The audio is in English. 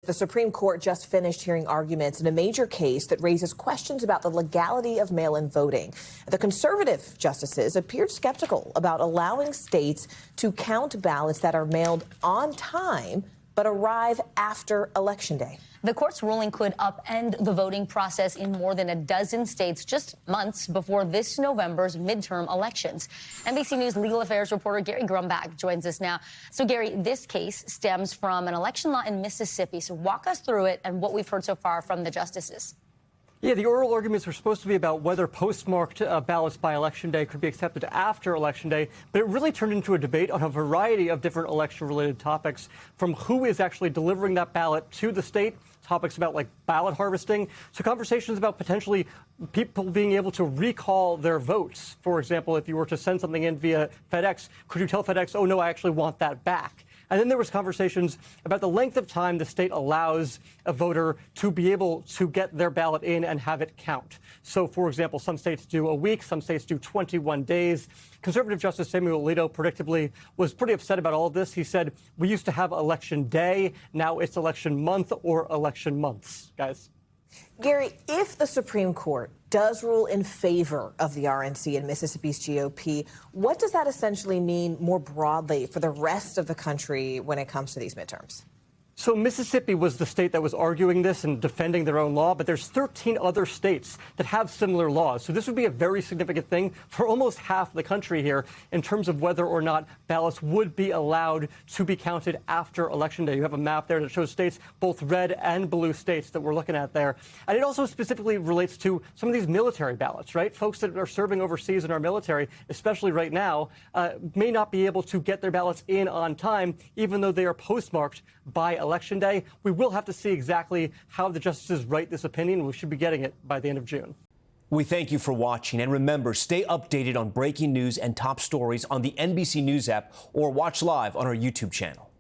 The Supreme Court just finished hearing arguments in a major case that raises questions about the legality of mail-in voting. The conservative justices appeared skeptical about allowing states to count ballots that are mailed on time but arrive after Election Day. The court's ruling could upend the voting process in more than a dozen states just months before this November's midterm elections. NBC News legal affairs reporter Gary Grumbach joins us now. So, Gary, this case stems from an election law in Mississippi. So walk us through it and what we've heard so far from the justices. Yeah, the oral arguments were supposed to be about whether postmarked ballots by Election Day could be accepted after Election Day, but it really turned into a debate on a variety of different election-related topics, from who is actually delivering that ballot to the state, topics about like ballot harvesting, to conversations about potentially people being able to recall their votes. For example, if you were to send something in via FedEx, could you tell FedEx, oh no, I actually want that back? And then there was conversations about the length of time the state allows a voter to be able to get their ballot in and have it count. So, for example, some states do a week, some states do 21 days. Conservative Justice Samuel Alito, predictably, was pretty upset about all of this. He said, we used to have Election Day, now it's Election Month or Election Months. Guys? Gary, if the Supreme Court does rule in favor of the RNC and Mississippi's GOP, what does that essentially mean more broadly for the rest of the country when it comes to these midterms? So Mississippi was the state that was arguing this and defending their own law, but there's 13 other states that have similar laws. So this would be a very significant thing for almost half the country here in terms of whether or not ballots would be allowed to be counted after Election Day. You have a map there that shows states, both red and blue states that we're looking at there. And it also specifically relates to some of these military ballots, right? Folks that are serving overseas in our military, especially right now, may not be able to get their ballots in on time, even though they are postmarked by Election Day. We will have to see exactly how the justices write this opinion. We should be getting it by the end of June. We thank you for watching. And remember, stay updated on breaking news and top stories on the NBC News app or watch live on our YouTube channel.